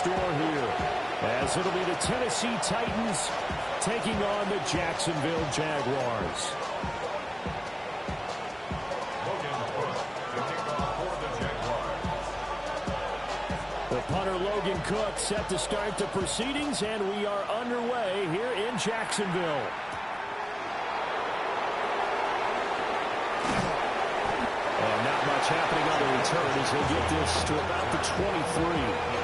score here, as it'll be the Tennessee Titans taking on the Jacksonville Jaguars. The punter Logan Cook set to start the proceedings, and we are underway here in Jacksonville. And not much happening on the return as he'll get this to about the 23.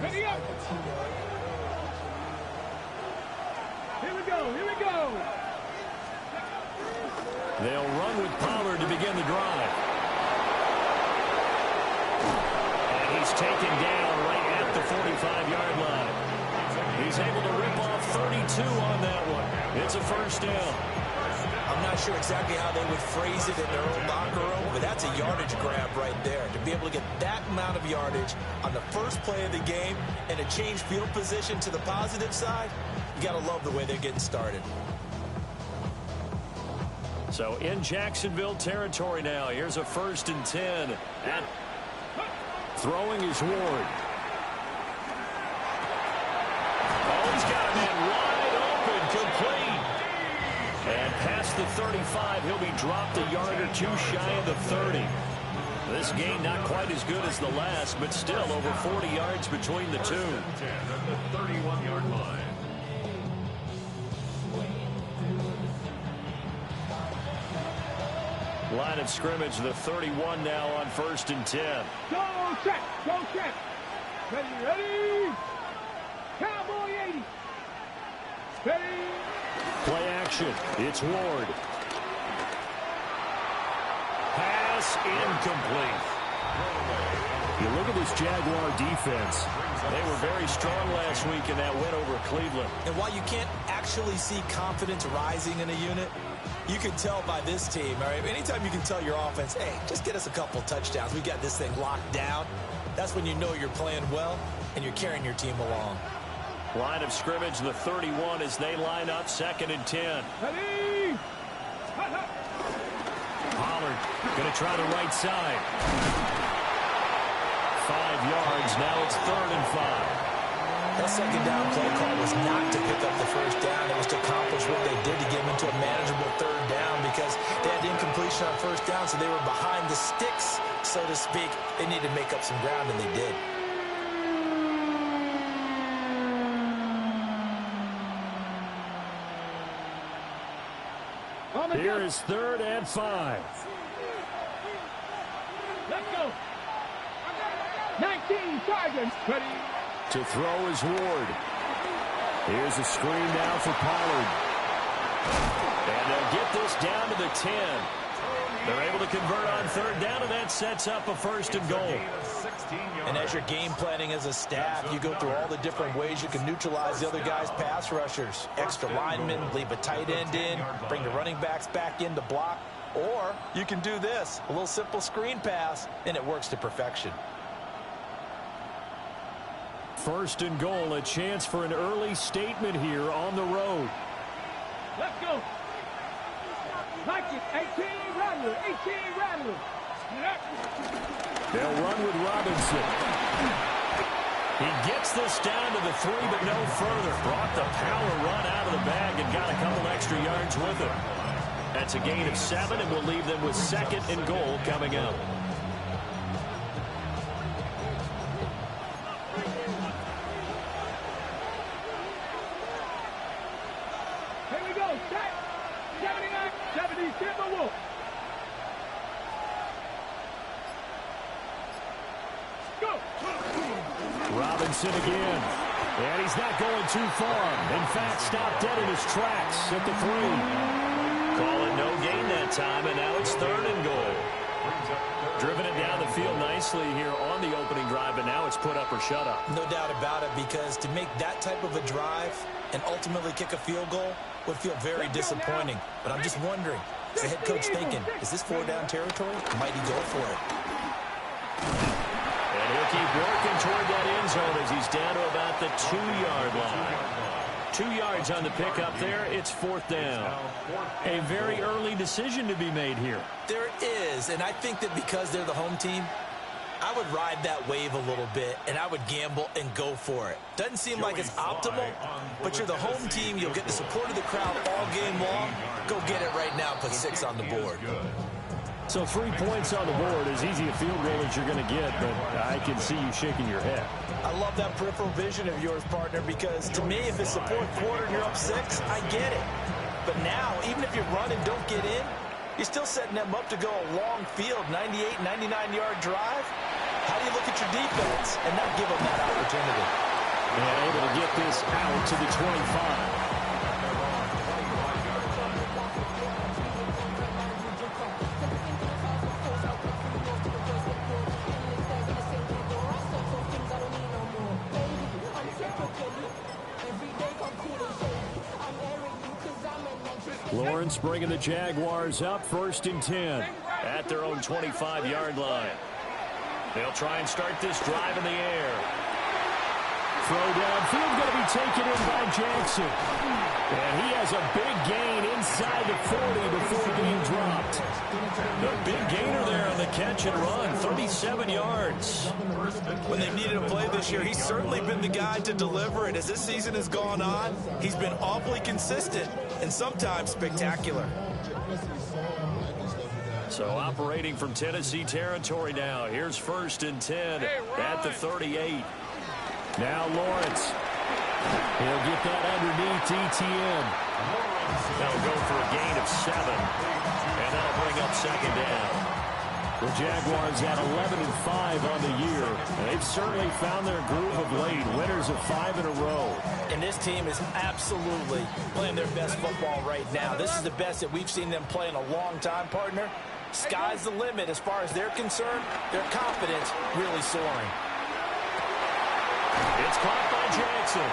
Ready up. Here we go, here we go. They'll run with Pollard to begin the drive. And he's taken down right at the 45-yard line. He's able to rip off 32 on that one. It's a first down. I'm not sure exactly how they would phrase it in their own locker room, but that's a yardage grab right there. To be able to get that amount of yardage on the first play of the game and a change field position to the positive side, you got to love the way they're getting started. So in Jacksonville territory now, here's a 1st and 10. And throwing is Ward. Oh, he's got a man wide open, complete. And past the 35, he'll be dropped a yard or two shy of the 30. This game not quite as good as the last, but still over 40 yards between the two. 10 at the 31-yard line. Line of scrimmage, the 31 now on 1st and 10. Go check, go check. Ready, ready. Cowboy 80. Ready. Play action. It's Ward. Pass incomplete. You look at this Jaguar defense. They were very strong last week in that win over Cleveland. And while you can't actually see confidence rising in a unit, you can tell by this team. All right, anytime you can tell your offense, hey, just get us a couple touchdowns. We got this thing locked down. That's when you know you're playing well and you're carrying your team along. Line of scrimmage, the 31 as they line up, 2nd and 10. Ready. Pollard going to try the right side. 5 yards. Now it's 3rd and 5. That second down play call was not to pick up the first down. It was to accomplish what they did to get them into a manageable 3rd down because they had incompletion on 1st down, so they were behind the sticks, so to speak. They needed to make up some ground, and they did. Here is 3rd and 5. Let's go. 19 Chargers. Ready. To throw is Ward. Here's a screen now for Pollard. And they'll get this down to the 10. They're able to convert on 3rd down, and that sets up a 1st and goal. And as you're game planning as a staff, you go through all the different ways you can neutralize the other guy's pass rushers. Extra linemen, leave a tight end in, bring the running backs back in to block. Or you can do this, a little simple screen pass, and it works to perfection. 1st and goal, a chance for an early statement here on the road. Let's go. Like it. 18 Rattler. 18 Rattler. They'll run with Robinson. He gets this down to the 3, but no further. Brought the power run out of the bag and got a couple extra yards with it. That's a gain of 7, and we'll leave them with 2nd and goal coming up. Here we go. Set. 79, 70, Timberwolf. Go. Robinson again. And he's not going too far. In fact, stopped dead in his tracks at the 3. Call it no gain that time, and now it's 3rd and goal. Driven it down the field nicely here on the opening drive, but now it's put up or shut up. No doubt about it, because to make that type of a drive and ultimately kick a field goal would feel very disappointing. But I'm just wondering, is the head coach thinking, is this 4-down territory? Might he go for it? And he'll keep working toward that end zone as he's down to about the 2-yard line. 2 yards on the pickup there. It's 4th down. A very early decision to be made here. There is, and I think that because they're the home team, I would ride that wave a little bit, and I would gamble and go for it. Doesn't seem like it's optimal, but you're the home team. You'll get the support of the crowd all game long. Go get it right now. Put 6 on the board. So 3 points on the board, as easy a field goal as you're going to get, but I can see you shaking your head. I love that peripheral vision of yours, partner, because to me, if it's the 4th quarter and you're up 6, I get it. But now, even if you run and don't get in, you're still setting them up to go a long field, 98, 99-yard drive. How do you look at your defense and not give them that opportunity? And able to get this out to the 25. Lawrence bringing the Jaguars up, 1st and 10 at their own 25-yard line. They'll try and start this drive in the air. Throw downfield going to be taken in by Jackson. And he has a big gain inside the 40 before being dropped. The big gainer there on the catch and run, 37 yards. When they've needed a play this year, he's certainly been the guy to deliver it. As this season has gone on, he's been awfully consistent and sometimes spectacular. So operating from Tennessee territory now. Here's 1st and 10 at the 38. Now Lawrence. He'll get that underneath ETN. They'll go for a gain of 7. And that'll bring up 2nd down. The Jaguars at 11-5 on the year. They've certainly found their groove of late. Winners of 5 in a row. And this team is absolutely playing their best football right now. This is the best that we've seen them play in a long time, partner. Sky's the limit as far as they're concerned. Their confidence really soaring. It's caught by Jackson.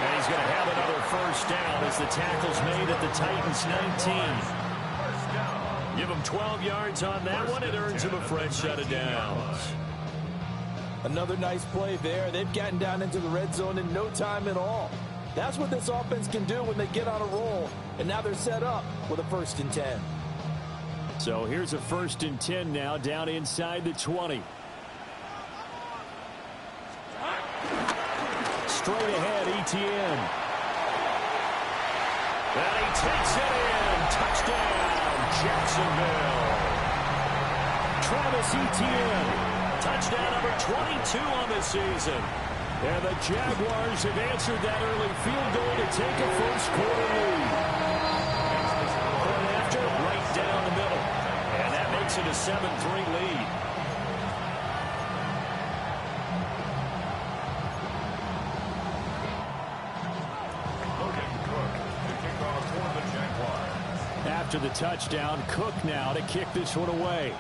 And he's going to have another 1st down as the tackle's made at the Titans' 19. Give him 12 yards on that one. It earns him a fresh set of downs. Another nice play there. They've gotten down into the red zone in no time at all. That's what this offense can do when they get on a roll. And now they're set up with a 1st and 10. So here's a 1st and 10 now down inside the 20. Straight ahead, ETN. And he takes it in. Touchdown, Jacksonville. Travis Etienne. Touchdown number 22 on the season. And the Jaguars have answered that early field goal to take a 1st quarter lead. Point after, right down the middle. And that makes it a 7-3 lead. After the touchdown, Cook now to kick this one away.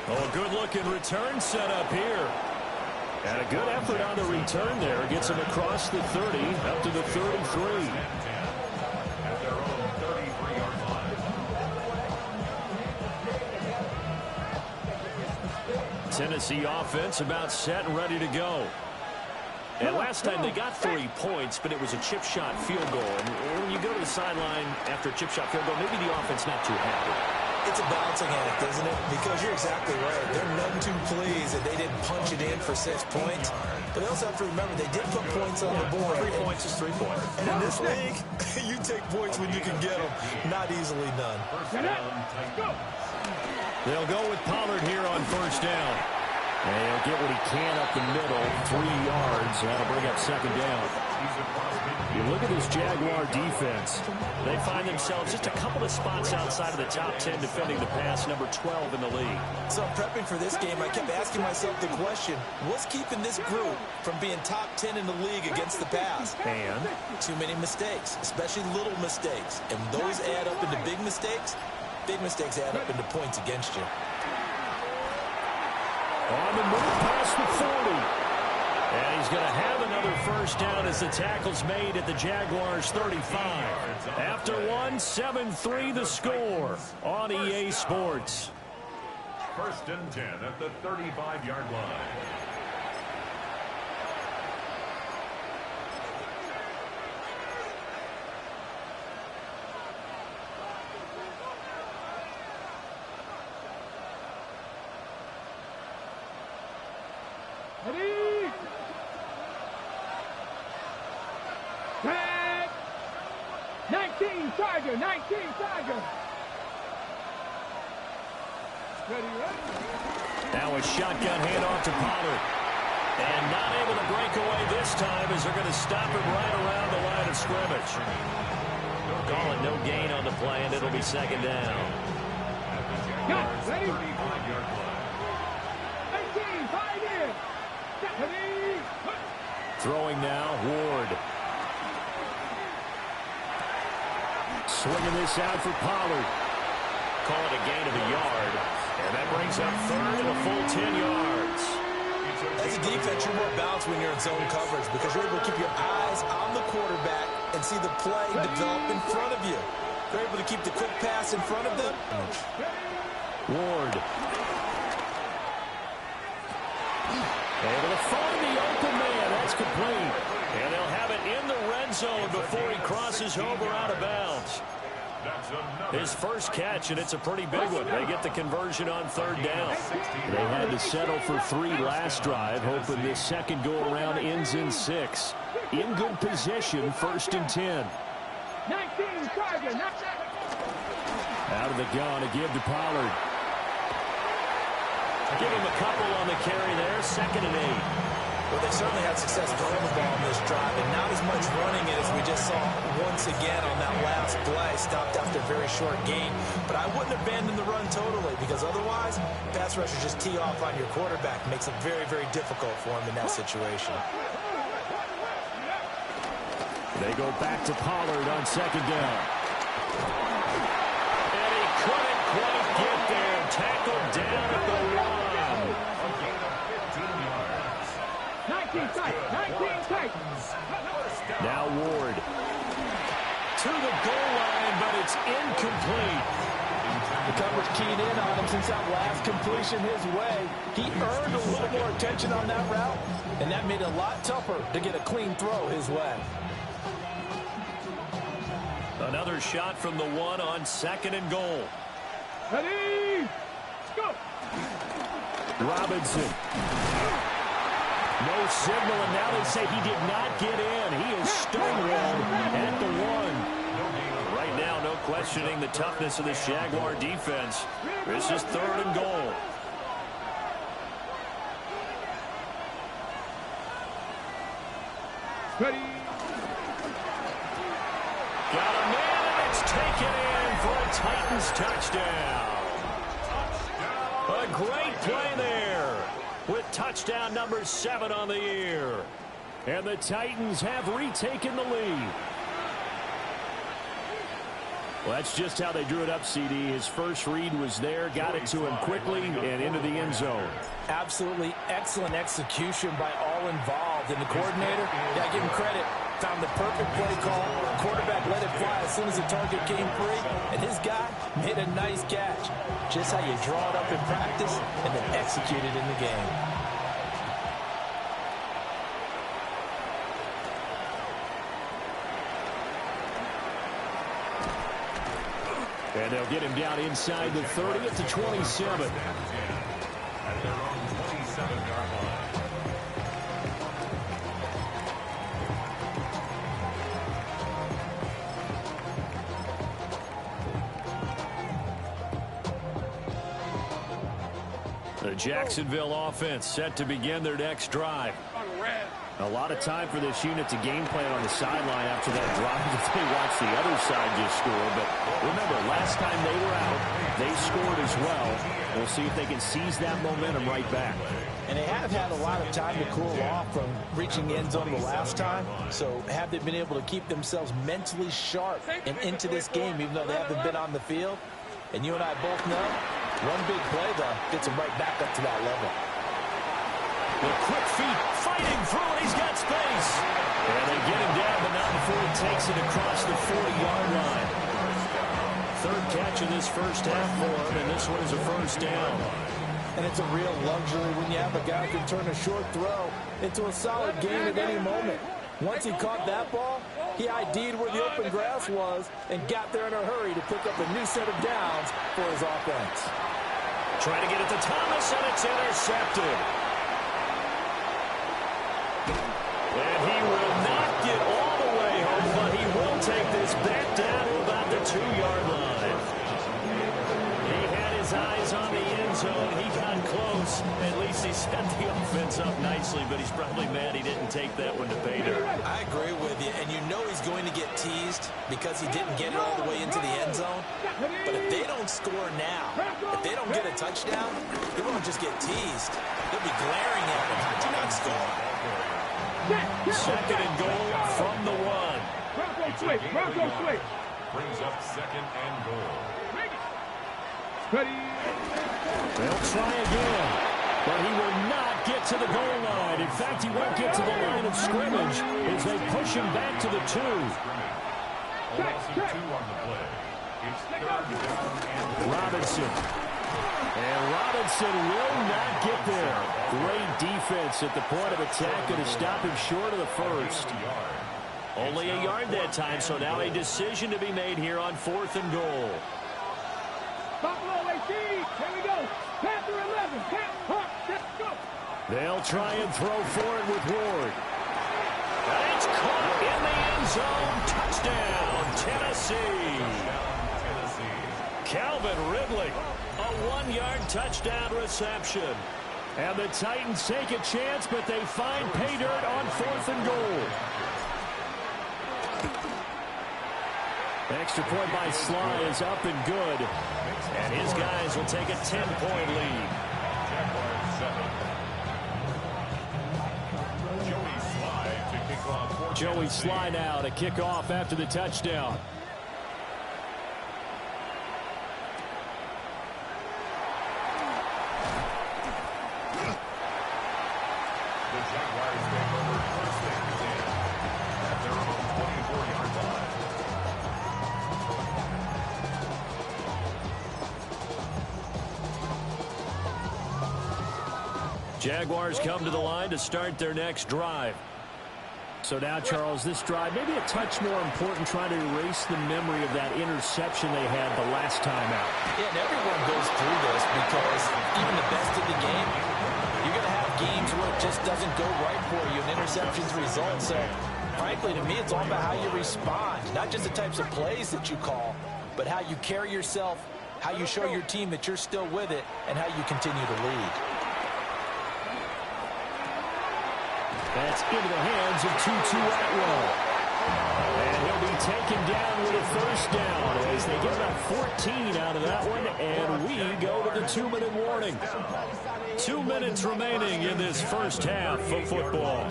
Oh, a good-looking return set up here. And a good effort on the return there. Gets him across the 30, up to the 33. Tennessee offense about set and ready to go. And last time they got 3 points, but it was a chip shot field goal. And when you go to the sideline after a chip shot field goal, maybe the offense not too happy. It's a balancing act, isn't it? Because you're exactly right. They're none too pleased that they didn't punch it in for 6 points. But they also have to remember they did put points on the board. 3 points is 3 points. And in this league, you take points when you can get them. Not easily done. They'll go with Pollard here on 1st down. And he'll get what he can up the middle, 3 yards. That'll bring up second down. You look at this Jaguar defense. They find themselves just a couple of spots outside of the top 10 defending the pass, number 12 in the league. So prepping for this game, I kept asking myself the question, what's keeping this group from being top 10 in the league against the pass? And too many mistakes, especially little mistakes. And those add up into big mistakes. Big mistakes add up into points against you. On the move past the 40. And he's going to have another first down as the tackle's made at the Jaguars' 35. After one, 7-3 the score on EA Sports. 1st and 10 at the 35-yard line. Ready? Tag! 19 Tiger, 19 Tiger. Ready, ready. Now a shotgun handoff to Pollard. And not able to break away this time as they're going to stop him right around the line of scrimmage. Call it no gain on the play, and it'll be second down. Got ready? 19, 5 in. Ready? Throwing now, Ward. Swinging this out for Pollard. Call it a gain of a yard. And that brings up third and a full 10 yards. As a defense, you're more balanced when you're in zone coverage because you're able to keep your eyes on the quarterback and see the play develop in front of you. You're able to keep the quick pass in front of them. Ward. Able to find the open man. That's complete. And they'll have it in the red zone before he crosses over out of bounds. His first catch, and it's a pretty big one. They get the conversion on third down. They had to settle for 3 last drive, hoping this second go-around ends in 6. In good position, 1st and 10. 19 Tiger, Out of the gun to give to Pollard. Give him a couple on the carry there, 2nd and 8. Well, they certainly had success throwing the ball on this drive, and not as much running it as we just saw once again on that last play. Stopped after a very short gain. But I wouldn't abandon the run totally, because otherwise, pass rushers just tee off on your quarterback. Makes it very, very difficult for him in that situation. They go back to Pollard on 2nd down. And he couldn't quite get there. Tackled down at the 1. 19 Titans. Now Ward. To the goal line, but it's incomplete. The coverage keyed in on him since that last completion his way. He earned a little more attention on that route, and that made it a lot tougher to get a clean throw his way. Another shot from the 1 on 2nd and goal. Ready? Go. Robinson. No signal, and now they say he did not get in. He is stonewalled at the 1. Right now, no questioning the toughness of this Jaguar defense. This is 3rd and goal. Ready? Got a man, and it's taken in for a Titans touchdown. A great play there with touchdown number 7 on the year. And the Titans have retaken the lead. Well, that's just how they drew it up, CD. His first read was there, got it to him quickly, and into the end zone. Absolutely excellent execution by all involved. And the coordinator, yeah, give him credit, found the perfect play call. Quarterback let it fly as soon as the target came free, and his guy made a nice catch. Just how you draw it up in practice and then execute it in the game. And they'll get him down inside the 30 at the 27. At their own 27-yard line. The Jacksonville offense set to begin their next drive. A lot of time for this unit to game plan on the sideline after that drive that they watched the other side just score. But remember, last time they were out, they scored as well. We'll see if they can seize that momentum right back. And they have had a lot of time to cool off from reaching the end zone the last time. So have they been able to keep themselves mentally sharp and into this game, even though they haven't been on the field? And you and I both know, one big play, though, gets them right back up to that level. With quick feet, fighting through, and he's got space. And they get him down, but not before he takes it across the 40-yard line. Third catch of this first half for him, and this one is a first down. And it's a real luxury when you have a guy who can turn a short throw into a solid gain at any moment. Once he caught that ball, he ID'd where the open grass was and got there in a hurry to pick up a new set of downs for his offense. Trying to get it to Thomas, and it's intercepted. And he will not get all the way home, but he will take this back down to about the 2-yard line. He had his eyes on the end zone. He got close. At least he set the offense up nicely, but he's probably mad he didn't take that one to pay dirt. I agree with you, and you know he's going to get teased because he didn't get it all the way into the end zone. But if they don't score now, if they don't get a touchdown, he won't just get teased. They'll be glaring at him. How'd you not score? Second and goal from the 1. Bronco switch. Brings up second and goal. Ready. They'll try again, but he will not get to the goal line. In fact, he won't get to the line of scrimmage as they push him back to the 2. A loss of 2 on the play. It's third down and Robinson. And Robinson will not get there. Great defense at the point of attack, going to stop him short of the first. Only a yard that time, so now a decision to be made here on 4th and goal. Buffalo AC. Here we go. Panther 11. Let's go. They'll try and throw for it with Ward. And it's caught in the end zone. Touchdown, Tennessee. Calvin Ridley, a 1-yard touchdown reception. And the Titans take a chance, but they find pay dirt on 4th and goal. Extra point by Sly is up and good. And his guys will take a 10-point lead. Joey Sly now to kick off after the touchdown. Jaguars come to the line to start their next drive. So now, Charles, this drive maybe a touch more important, trying to erase the memory of that interception they had the last time out. Yeah, and everyone goes through this because even the best of the game, you're going to have games where it just doesn't go right for you, and interceptions result. So, frankly, to me, it's all about how you respond, not just the types of plays that you call, but how you carry yourself, how you show your team that you're still with it, and how you continue to lead. That's into the hands of Tutu Atwell. And he'll be taken down with a first down as they get about 14 out of that one, and we go to the 2-minute warning. 2 minutes remaining in this first half of football.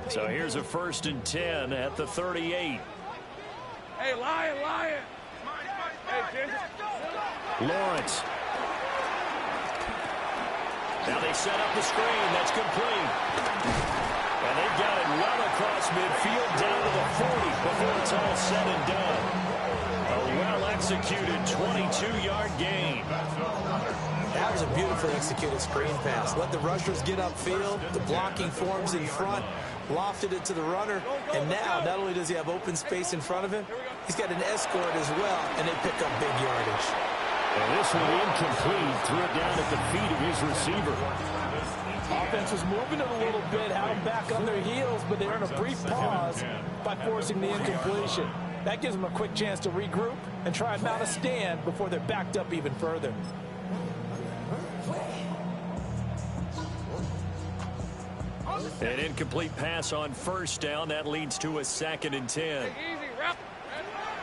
So here's a 1st and 10 at the 38. Hey, Lion. Hey, Ginger. Lawrence. Now they set up the screen. That's complete. And they've got it well across midfield down to the 40 before it's all said and done. A well-executed 22-yard gain. That was a beautifully executed screen pass. Let the rushers get upfield. The blocking forms in front. Lofted it to the runner. And now, not only does he have open space in front of him, he's got an escort as well, and they pick up big yardage. And this one incomplete. Threw it down at the feet of his receiver. Offense was moving it a little bit, had them back on their heels, but they earned a brief pause by forcing the incompletion. That gives them a quick chance to regroup and try and mount a stand before they're backed up even further. An incomplete pass on first down. That leads to a 2nd and 10.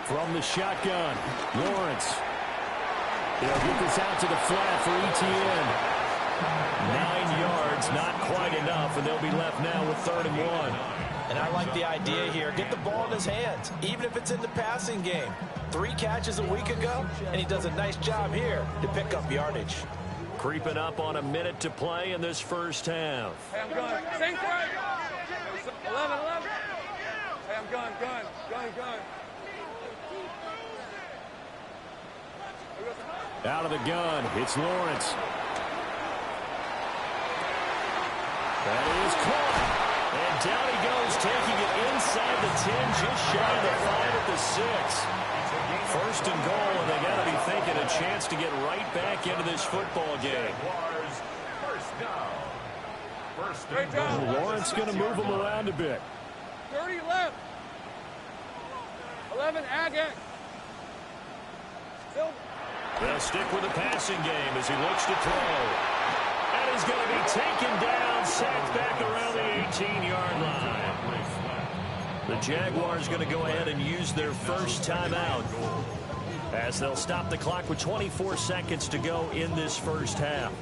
From the shotgun, Lawrence. They'll get this out to the flat for ETN. 9 yards, not quite enough, and they'll be left now with 3rd and 1. And I like the idea here. Get the ball in his hands, even if it's in the passing game. 3 catches a week ago, and he does a nice job here to pick up yardage. Creeping up on a minute to play in this first half. Hey, I'm gun. Same play. 11. Hey, I'm gun. Out of the gun, it's Lawrence. That is caught. And down he goes, taking it inside the 10, just shy of the 5 at the 6. 1st and goal, and they got to be thinking a chance to get right back into this football game. Great job. Lawrence going to move him around a bit. 30 left. 11, Agate. They'll stick with the passing game as he looks to throw. And he's going to be taken down, sacked back around the 18-yard line. The Jaguars going to go ahead and use their first timeout as they'll stop the clock with 24 seconds to go in this first half.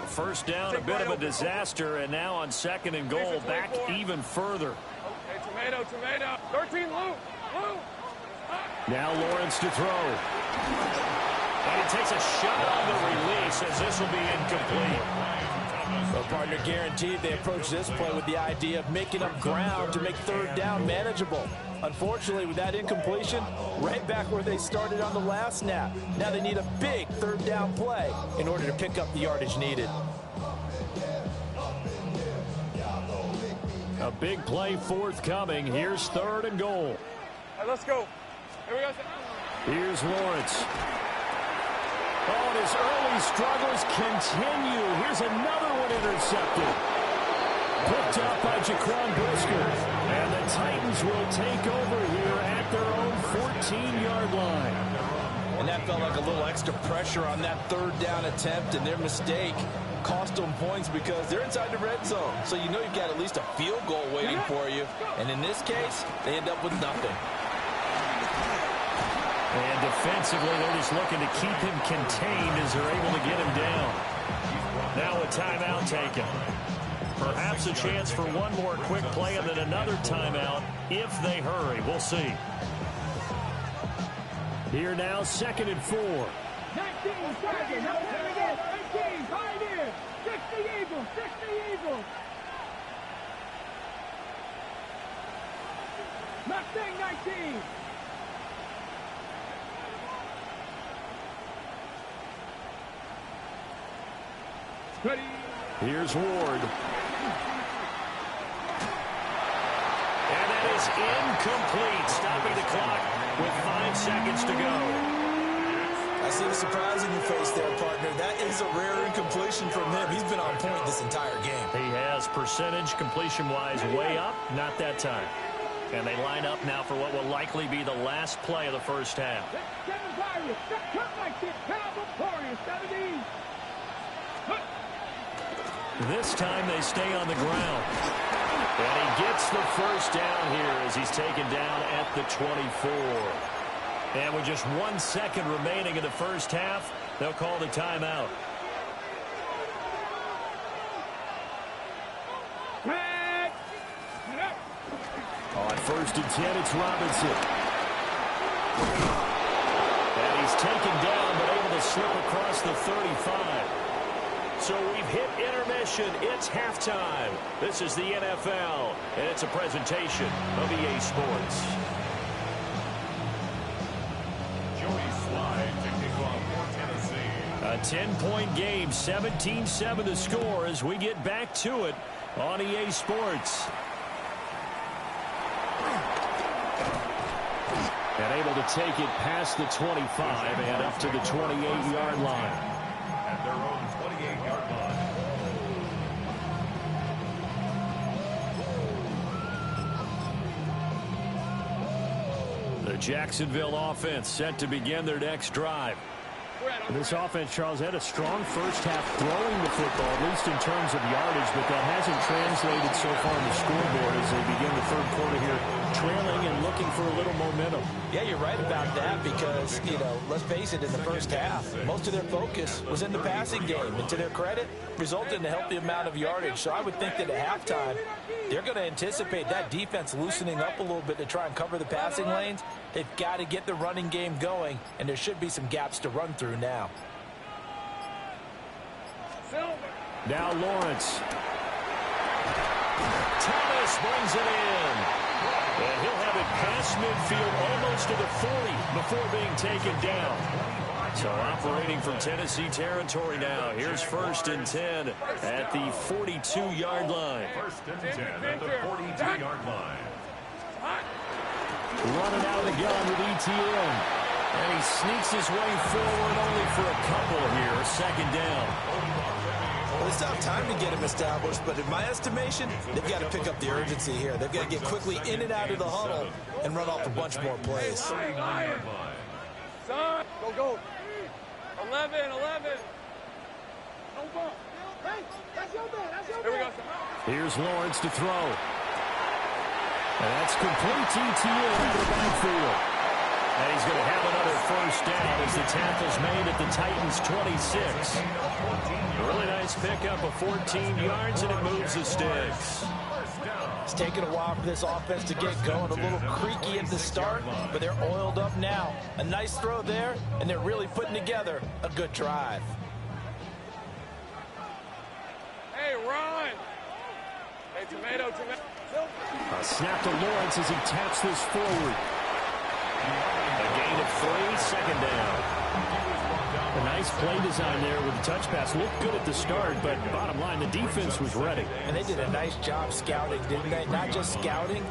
First down, a bit of a disaster, and now on 2nd and goal, back even further. Hey, tomato. 13, Lou. Now Lawrence to throw. And he takes a shot on the release as this will be incomplete. Well, partner, guaranteed they approach this play with the idea of making up ground to make 3rd down manageable. Unfortunately, with that incompletion, right back where they started on the last snap. Now they need a big 3rd down play in order to pick up the yardage needed. A big play forthcoming. Here's 3rd and goal. All right, let's go. Here we go. Here's Lawrence. Oh, and his early struggles continue. Here's another one intercepted. Picked up by Jaquan Brisker. And the Titans will take over here at their own 14-yard line. And that felt like a little extra pressure on that 3rd down attempt, and their mistake cost them points because they're inside the red zone. So you know you've got at least a field goal waiting for you. And in this case, they end up with nothing. And defensively, they're just looking to keep him contained as they're able to get him down. Now a timeout taken. Perhaps a chance for one more quick play and then another timeout if they hurry. We'll see. Here now, 2nd and 4. 19, target. Now play again. 19, Pioneer. 60 Eagles. Mustang 19. Ready. Here's Ward. And that is incomplete, stopping the clock with 5 seconds to go. I see the surprise in your face there, partner. That is a rare incompletion from him. He's been on point this entire game. He has percentage completion-wise way up, not that time. And they line up now for what will likely be the last play of the first half. 7 Pirates. Cut like this. California 17. This time they stay on the ground. And he gets the first down here as he's taken down at the 24. And with just 1 second remaining in the first half, they'll call the timeout. On 1st and 10, it's Robinson. And he's taken down but able to slip across the 35. So we've hit intermission. It's halftime. This is the NFL, and it's a presentation of EA Sports. Joey Slye to kick off for Tennessee. A 10-point game, 17-7 the score as we get back to it on EA Sports. And able to take it past the 25 and up to the 28-yard line. At their own 28-yard line. The Jacksonville offense set to begin their next drive. This offense, Charles, had a strong first half throwing the football, at least in terms of yardage, but that hasn't translated so far on the scoreboard as they begin the third quarter here, trailing and looking for a little momentum. Yeah, you're right about that because, let's face it, in the first half, most of their focus was in the passing game. And to their credit, resulted in a healthy amount of yardage. So I would think that at halftime, they're going to anticipate that defense loosening up a little bit to try and cover the passing lanes. They've got to get the running game going, and there should be some gaps to run through now. Now Lawrence. Thomas brings it in. And he'll have it past midfield almost to the 40 before being taken down. So operating from Tennessee territory now. Here's 1st and 10 at the 42-yard line. 1st and 10 at the 42-yard line. Running out of the gun with ETN. And he sneaks his way forward only for a couple here. 2nd down. Well, they still have time to get him established, but in my estimation, they've got to pick up the urgency here. They've got to get quickly in and out of the huddle and run off a bunch more plays. Son, go. 11. Hey, that's your man. Here we go. Here's Lawrence to throw. And that's complete to ETN out of the backfield. And he's going to have another 1st down as the tackle's made at the Titans' 26. Really nice pickup of 14 yards, and it moves the sticks. It's taken a while for this offense to get going. A little creaky at the start, but they're oiled up now. A nice throw there, and they're really putting together a good drive. Hey, run. Hey, tomato. A snap to Lawrence as he taps this forward. A gain of 3, 2nd down. A nice play design there with the touch pass. Looked good at the start, but bottom line, the defense was ready. And they did a nice job scouting, didn't they? Not just scouting,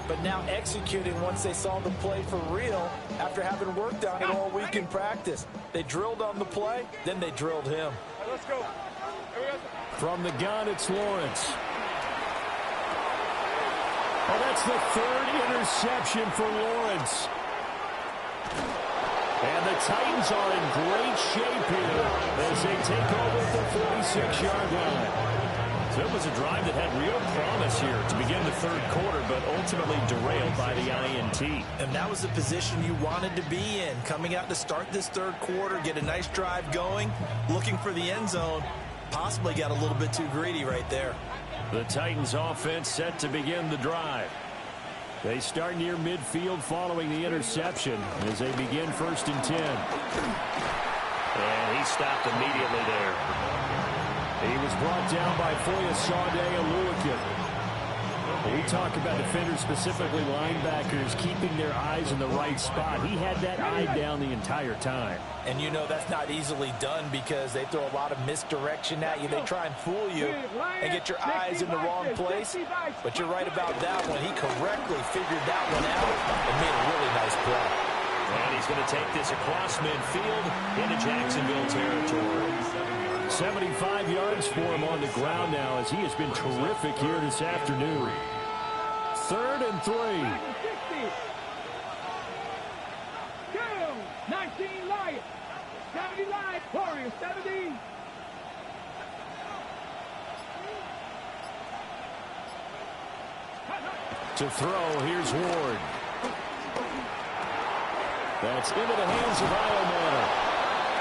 but now executing once they saw the play for real after having worked on it all week in practice. They drilled on the play, then they drilled him. Right, let's go. From the gun, it's Lawrence. Oh, that's the 3rd interception for Lawrence. And the Titans are in great shape here as they take over at the 46-yard line. So it was a drive that had real promise here to begin the 3rd quarter, but ultimately derailed by the INT. And that was the position you wanted to be in, coming out to start this 3rd quarter, get a nice drive going, looking for the end zone. Possibly got a little bit too greedy right there. The Titans offense set to begin the drive. They start near midfield following the interception as they begin 1st and 10. And he stopped immediately there. He was brought down by Foyesade Aluakin. We talk about defenders, specifically linebackers, keeping their eyes in the right spot. He had that eye down the entire time. And that's not easily done because they throw a lot of misdirection at you. They try and fool you and get your eyes in the wrong place. But you're right about that one. He correctly figured that one out and made a really nice play. And he's going to take this across midfield into Jacksonville territory. 75 yards for him on the ground now as he has been terrific here this afternoon. 3rd and 3. 19 Lions. 70 Lions. Warriors 70. To throw, here's Ward. That's into the hands of Iomana.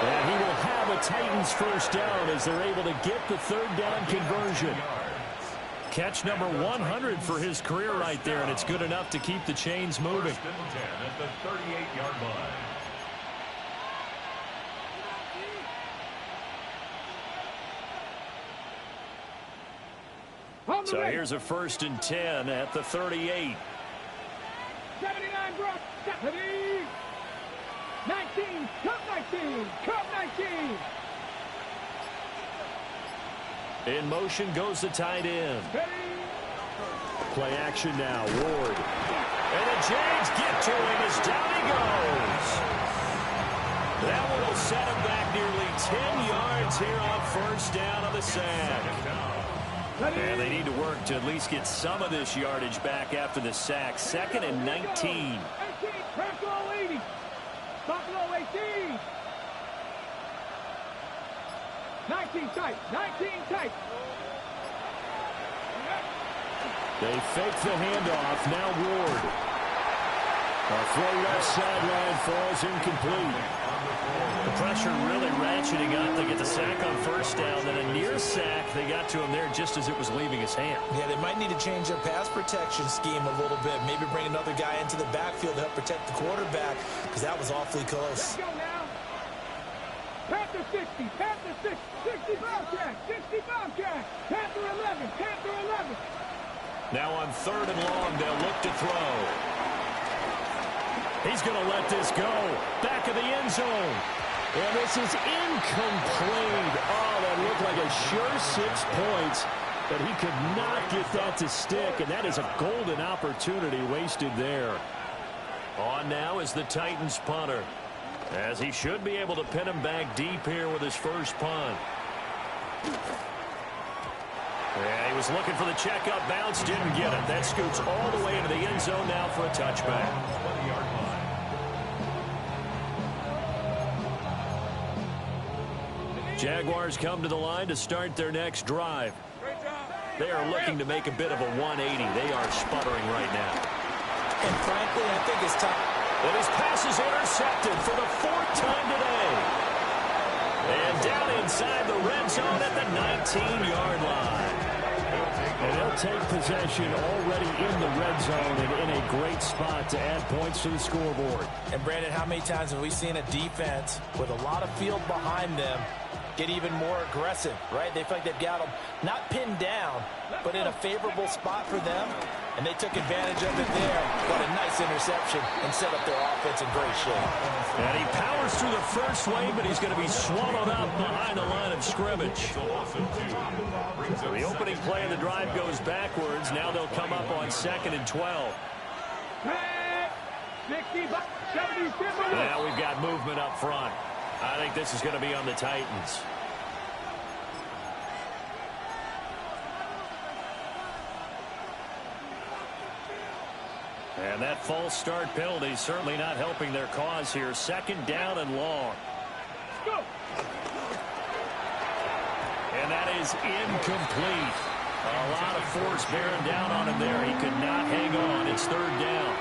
And he will have a Titans 1st down as they're able to get the 3rd down conversion. Catch number 100 for his career right there, and it's good enough to keep the chains moving. 1st and 10 at the 38-yard line. So here's a 1st and 10 at the 38. 79 Brock. 70. 19. Cup 19. Cup 19. In motion goes the tight end. Play action now. Ward. And the Jags get to him as down he goes. That one will set him back nearly 10 yards here on 1st down on the sack. And they need to work to at least get some of this yardage back after the sack. 2nd and 19. 19 tight. 19 tight. They fake the handoff. Now Ward. A throw left sideline falls incomplete. The pressure really ratcheting up. They get the sack on first down, then a near sack. They got to him there just as it was leaving his hand. Yeah, they might need to change their pass protection scheme a little bit. Maybe bring another guy into the backfield to help protect the quarterback, because that was awfully close. Let's go now. Panther 60. Panther 60. 60 Bobcat. 60 Bobcat. Panther 11. Panther 11. Now on 3rd and long, they'll look to throw. He's going to let this go. Back of the end zone. And this is incomplete. Oh, that looked like a sure 6 points, but he could not get that to stick, and that is a golden opportunity wasted there. On now is the Titans punter, as he should be able to pin him back deep here with his first punt. Yeah, he was looking for the checkup bounce, didn't get it. That scoots all the way into the end zone now for a touchback. 20-yard line. Jaguars come to the line to start their next drive. They are looking to make a bit of a 180. They are sputtering right now. And frankly, I think it's time. And his pass is intercepted for the 4th time today. And down inside the red zone at the 19-yard line. And they'll take possession already in the red zone and in a great spot to add points to the scoreboard. And Brandon, how many times have we seen a defense with a lot of field behind them get even more aggressive, right? They feel like they've got them not pinned down, but in a favorable spot for them, and they took advantage of it there. Got a nice interception and set up their offense in great shape. And he powers through the first wave, but he's going to be swallowed up behind the line of scrimmage. So the opening play of the drive goes backwards. Now they'll come up on 2nd and 12. 60, 70, Now we've got movement up front. I think this is going to be on the Titans. And that false start penalty is certainly not helping their cause here. 2nd down and long. Go. And that is incomplete. A lot of force bearing down on him there. He could not hang on. It's 3rd down.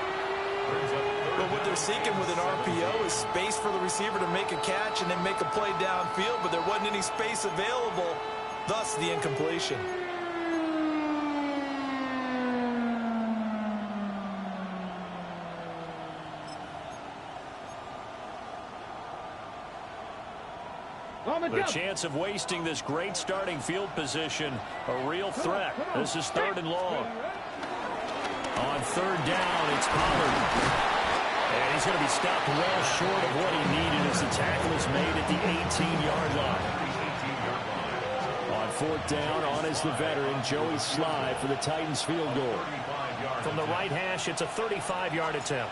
But what they're seeking with an RPO is space for the receiver to make a catch and then make a play downfield, but there wasn't any space available, thus the incompletion. The chance of wasting this great starting field position, a real threat. This is 3rd and long. On 3rd down, it's Pollard. And he's going to be stopped well short of what he needed as the tackle is made at the 18-yard line. On 4th down, on is the veteran, Joey Sly, for the Titans field goal. From the right hash, it's a 35-yard attempt.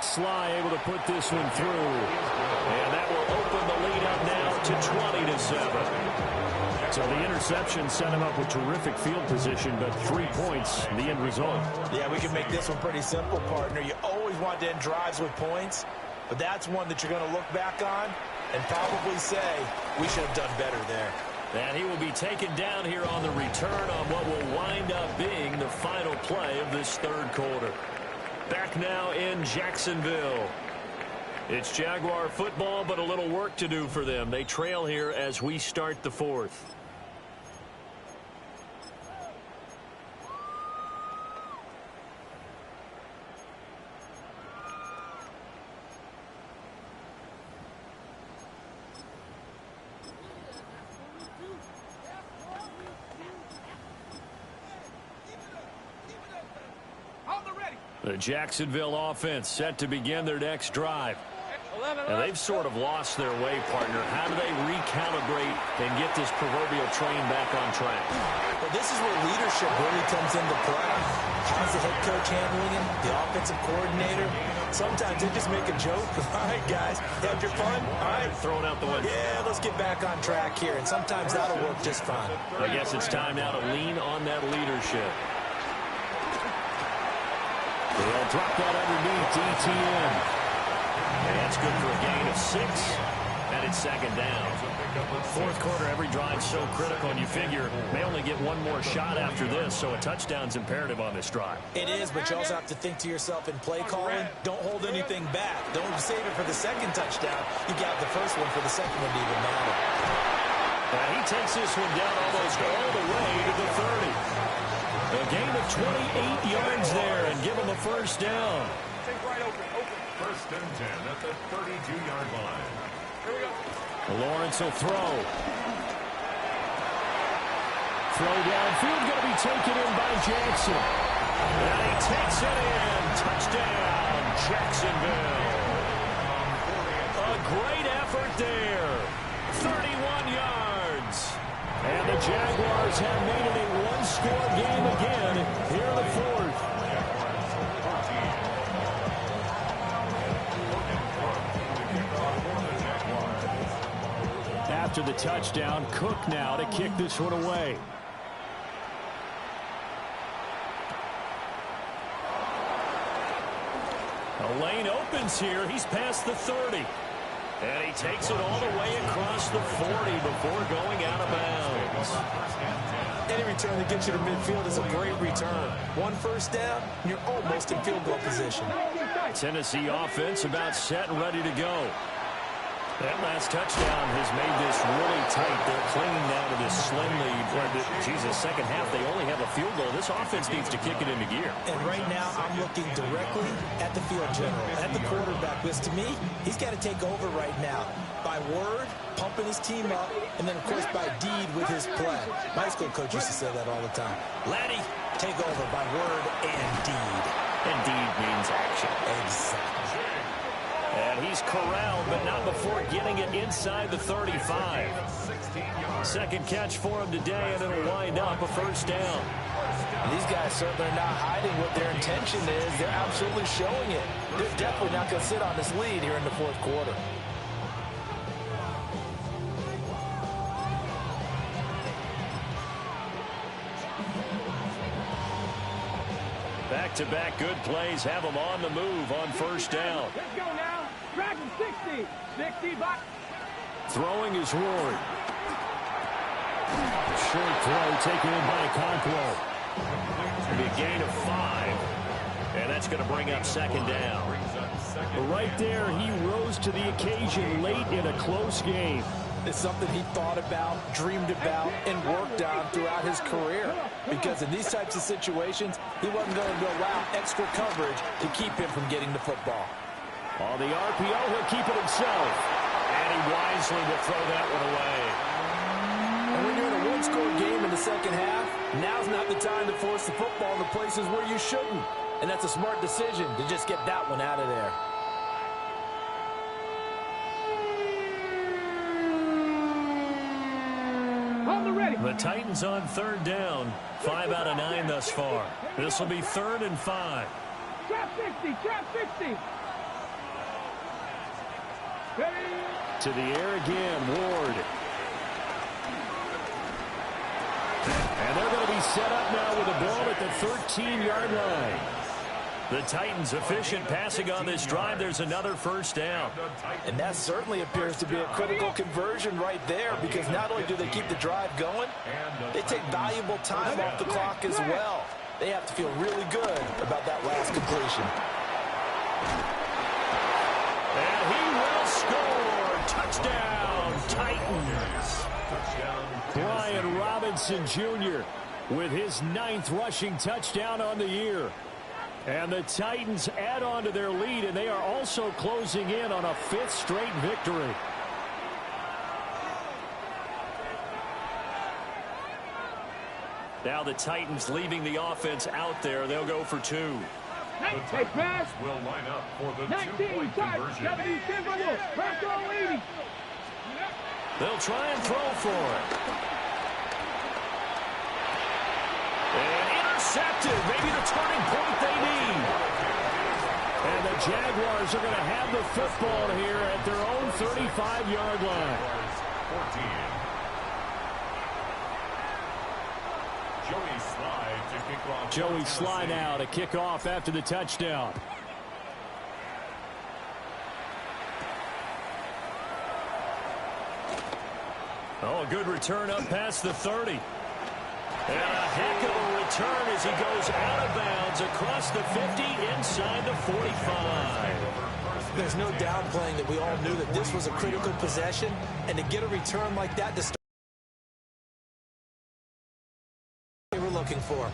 Sly able to put this one through. And that will open the lead up now to 20-7. So the interception set him up with terrific field position, but 3 points, the end result. Yeah, we can make this one pretty simple, partner. You always want to end drives with points, but that's one that you're going to look back on and probably say, we should have done better there. And he will be taken down here on the return on what will wind up being the final play of this 3rd quarter. Back now in Jacksonville. It's Jaguar football, but a little work to do for them. They trail here as we start the 4th. The Jacksonville offense set to begin their next drive. And they've sort of lost their way, partner. How do they recalibrate and get this proverbial train back on track? Well, this is where leadership really comes into play. How's the head coach handling him? The offensive coordinator? Sometimes they just make a joke. All right, guys, have your fun? All right. Throwing out the window. Yeah, let's get back on track here. And sometimes that'll work just fine. I guess it's time now to lean on that leadership. They'll drop that underneath ETN. And that's good for a gain of 6. And it's second down. Fourth quarter, every drive's so critical, and you figure may only get one more shot after this, so a touchdown's imperative on this drive. It is, but you also have to think to yourself in play calling, don't hold anything back. Don't save it for the second touchdown. You got the first one for the second one to even matter. And he takes this one down almost all the way to the 30. A gain of 28 yards there and give him the first down. First and 10 at the 32-yard line. Here we go. Lawrence will throw. Throw downfield, going to be taken in by Jackson. And he takes it in. Touchdown, Jacksonville. A great effort there. 31 yards. And the Jaguars have made it a one-score game again here in the fourth. After the touchdown, Cook now to kick this one away. A lane opens here. He's past the 30. And he takes it all the way across the 40 before going out of bounds. Any return that gets you to midfield is a great return. One first down, and you're almost in field goal position. Tennessee offense about set and ready to go. That last touchdown has made this really tight. They're clinging down to this slim lead. Second half, they only have a field goal. This offense needs to kick it into gear. And right now, I'm looking directly at the field general, at the quarterback, because to me, he's got to take over right now. By word, pumping his team up, and then, of course, by deed with his play. My school coach used to say that all the time. Laddie, take over by word and deed. And deed means action. Exactly. And he's corralled, but not before getting it inside the 35. Second catch for him today, and it'll wind up a first down. And these guys certainly are not hiding what their intention is. They're absolutely showing it. They're definitely not going to sit on this lead here in the fourth quarter. Back-to-back good plays have them on the move on first down. Let's go now. Dragon 60. 60 back. Throwing is Ward. Short throw taken in by Conquo. It'll be a gain of 5. And that's going to bring up second down. But right there, he rose to the occasion late in a close game. It's something he thought about, dreamed about, and worked on throughout his career. Because in these types of situations, he wasn't going to allow extra coverage to keep him from getting the football. On the RPO, he'll keep it himself. And he wisely will throw that one away. And when you're in a one-score game in the second half, now's not the time to force the football to places where you shouldn't. And that's a smart decision to just get that one out of there. The Titans on third down. 5 out of 9 thus far. This will be 3rd and 5. Trap 60. Trap 60. To the air again, Ward. And they're going to be set up now with a ball at the 13-yard line. The Titans efficient passing on this drive. There's another first down. And that certainly appears to be a critical conversion right there, because not only do they keep the drive going, they take valuable time off the clock as well. They have to feel really good about that last completion. And he will score. Touchdown, Titans. Brian Robinson Jr. with his 9th rushing touchdown on the year. And the Titans add on to their lead, and they are also closing in on a 5th straight victory. Now the Titans leaving the offense out there. They'll go for 2. Hey, pass. Will line up for the 19, two-point conversion. 70, press on 80. They'll try and throw for it. And intercepted. Maybe the turning point they need. And the Jaguars are going to have the football here at their own 35-yard line. 14. Joey Slye to kick off. Joey Slye now to kick off after the touchdown. Oh, a good return up past the 30. And a heck of a return as he goes out of bounds across the 50 inside the 45. There's no downplaying that we all knew that this was a critical possession, and to get a return like that to start they were looking for.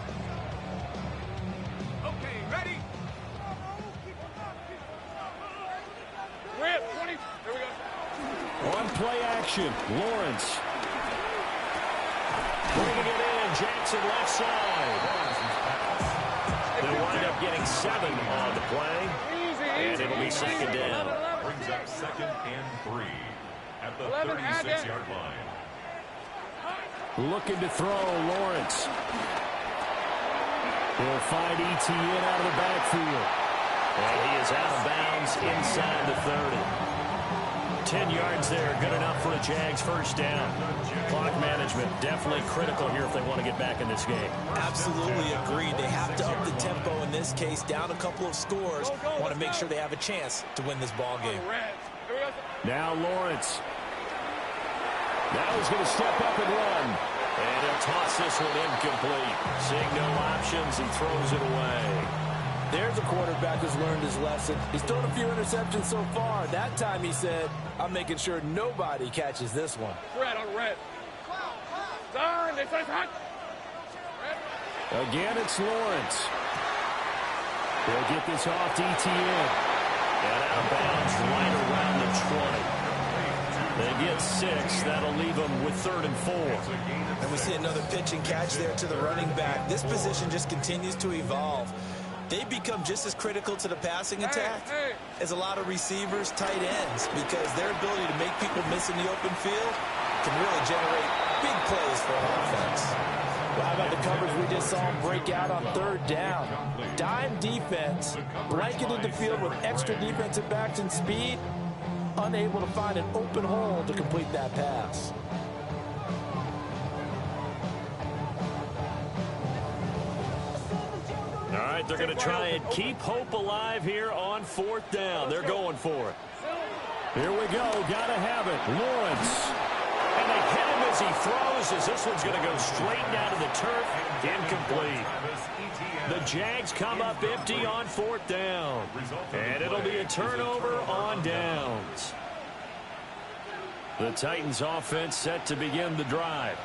Okay, ready? Rip, 20. There we go. On play action, Lawrence. Bringing it in, Jackson left side. They'll wind up getting 7 on the play. And it'll be second down. Brings up 2nd and 3 at the 36-yard line. Looking to throw, Lawrence. He'll find ETN out of the backfield. And he is out of bounds inside the 30. 10 yards there, good enough for a Jags first down. Clock management definitely critical here if they want to get back in this game. Absolutely agreed. They have to up the tempo in this case, down a couple of scores. Want to make sure they have a chance to win this ball game. Now Lawrence. Now he's going to step up and run. And he'll toss this one incomplete. Seeing no options, he throws it away. There's a quarterback who's learned his lesson. He's thrown a few interceptions so far. That time he said, I'm making sure nobody catches this one. Red on red. Again, it's Lawrence. He'll get this off to ETN. And out of bounds right around the 20. They get 6. That'll leave them with 3rd and 4. And we see another pitch and catch there to the running back. This position just continues to evolve. They become just as critical to the passing attack as a lot of receivers, tight ends, because their ability to make people miss in the open field can really generate big plays for an offense. Well, how about the coverage we just saw him break out on 3rd down? Dime defense, blanketed the field with extra defensive backs and speed, unable to find an open hole to complete that pass. All right, they're going to try and keep hope alive here on 4th down. They're going for it. Here we go. Got to have it. Lawrence. And they hit him as he throws, as this one's going to go straight down to the turf. Incomplete. The Jags come up empty on 4th down. And it'll be a turnover on downs. The Titans offense set to begin the drive.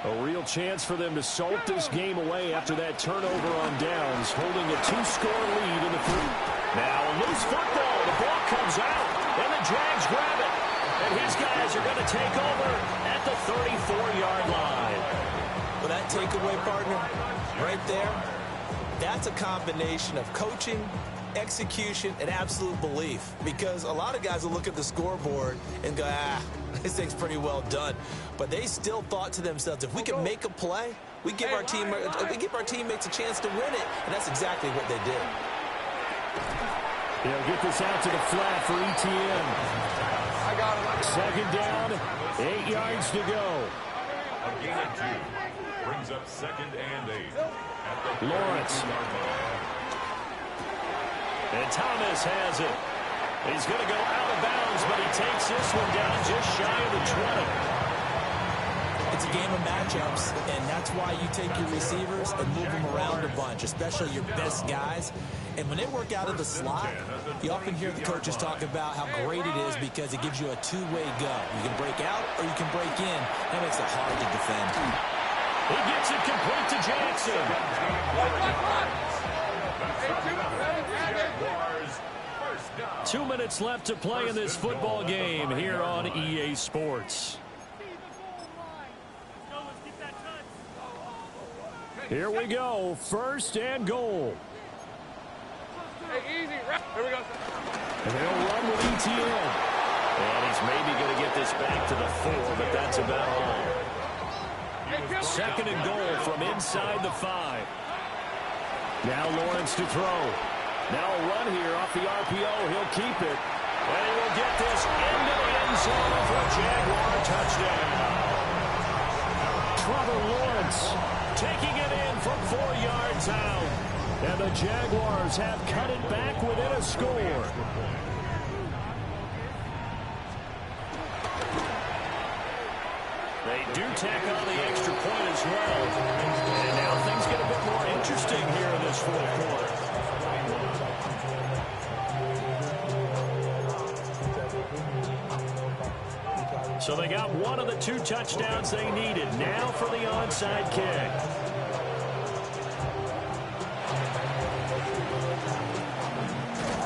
A real chance for them to salt this game away after that turnover on downs, holding a 2-score lead in the 3rd. Now a loose football. The ball comes out, and the Jags grab it. And his guys are going to take over at the 34-yard line. Well, that takeaway, partner, right there, that's a combination of coaching, execution, and absolute belief. Because a lot of guys will look at the scoreboard and go, this thing's pretty well done. But they still thought to themselves, if we can make a play, we give our teammates a chance to win it. And that's exactly what they did. He'll get this out to the flat for ETN. I got him. 2nd down, 8 yards to go. A gain of 2. Brings up 2nd and 8. At the Lawrence. And Thomas has it. He's going to go out of bounds, but he takes this one down just shy of the 20. It's a game of matchups, and that's why you take your receivers and move them around a bunch, especially your best guys. And when they work out of the slot, you often hear the coaches talk about how great it is because it gives you a two-way go. You can break out or you can break in. That makes it hard to defend. He gets it complete to Jackson. 2 minutes left to play in this football game here on EA Sports. Here we go. 1st and goal. Hey, easy. Here we go. And they'll run with ETN. And he's maybe going to get this back to the 4, but that's about all. 2nd and goal from inside the 5. Now Lawrence to throw. Now a run here off the RPO. He'll keep it. And he will get this into the end zone for a Jaguar touchdown. Trevor Lawrence taking it in from 4 yards out. And the Jaguars have cut it back within a score. They do tack on the extra point as well. And now things get a bit more interesting here in this fourth quarter. So they got one of the 2 touchdowns they needed. Now for the onside kick.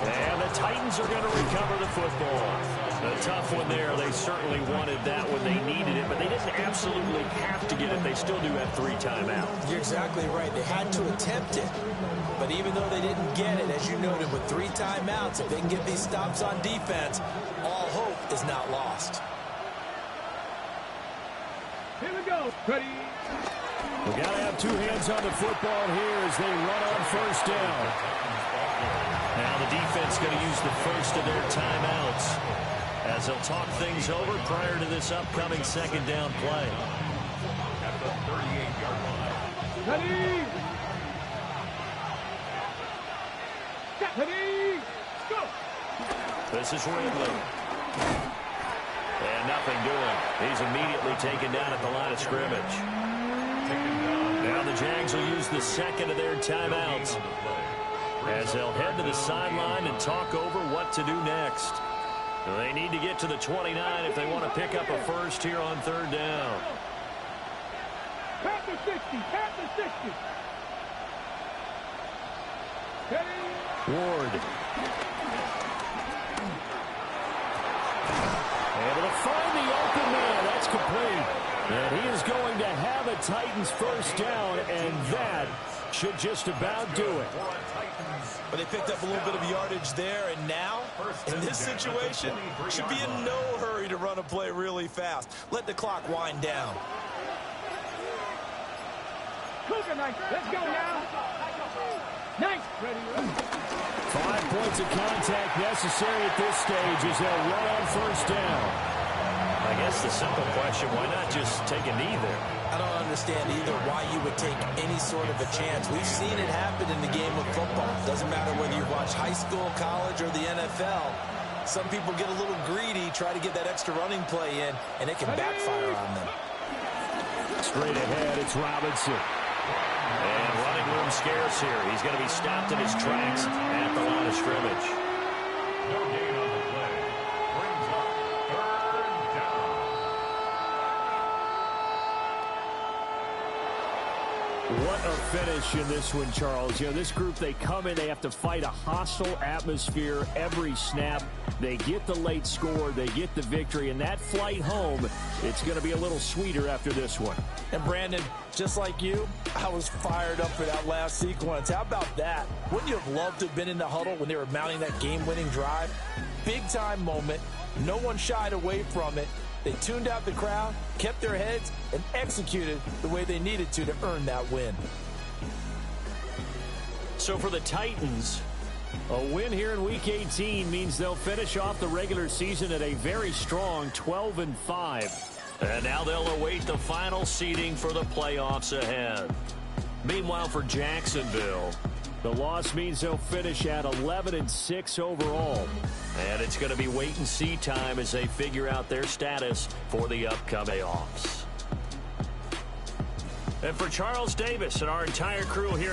And the Titans are going to recover the football. A tough one there. They certainly wanted that when they needed it, but they didn't absolutely have to get it. They still do have 3 timeouts. You're exactly right. They had to attempt it. But even though they didn't get it, as you noted, with 3 timeouts, if they can get these stops on defense, all hope is not lost. Here we go. Ready. We got to have 2 hands on the football here as they run on first down. Now the defense going to use the first of their timeouts as they'll talk things over prior to this upcoming second down play. At the 38-yard line. Ready. Ready. Go. This is Ridley. And nothing doing. He's immediately taken down at the line of scrimmage. Now the Jags will use the second of their timeouts as they'll head to the sideline and talk over what to do next. They need to get to the 29 if they want to pick up a first here on third down. Pat the 60. Pat the 60. Ready. Ward. Able to find the open man. That's complete. And he is going to have a Titans first down, and that should just about do it. But they picked up a little bit of yardage there, and now, in this situation, should be in no hurry to run a play really fast. Let the clock wind down. Cougar Knight. Let's go now. Knight. Ready. 5 points of contact necessary at this stage as they'll run on first down. I guess the simple question, why not just take a knee there? I don't understand either why you would take any sort of a chance. We've seen it happen in the game of football. Doesn't matter whether you watch high school, college, or the NFL. Some people get a little greedy, try to get that extra running play in, and it can backfire on them. Straight ahead, it's Robinson. And running room scarce here. He's going to be stopped in his tracks at the line of scrimmage. No gain on the play. Brings up third down. What a finish in this one, Charles. You know, this group, they come in, they have to fight a hostile atmosphere every snap. They get the late score, they get the victory, and that flight home, it's going to be a little sweeter after this one. And Brandon, just like you, I was fired up for that last sequence. How about that? Wouldn't you have loved to have been in the huddle when they were mounting that game-winning drive? Big-time moment. No one shied away from it. They tuned out the crowd, kept their heads, and executed the way they needed to earn that win. So for the Titans, A win here in Week 18 means they'll finish off the regular season at a very strong 12-5. and now they'll await the final seeding for the playoffs ahead. Meanwhile, for Jacksonville, the loss means they'll finish at 11-6 overall. And it's going to be wait-and-see time as they figure out their status for the upcoming playoffs. And for Charles Davis and our entire crew here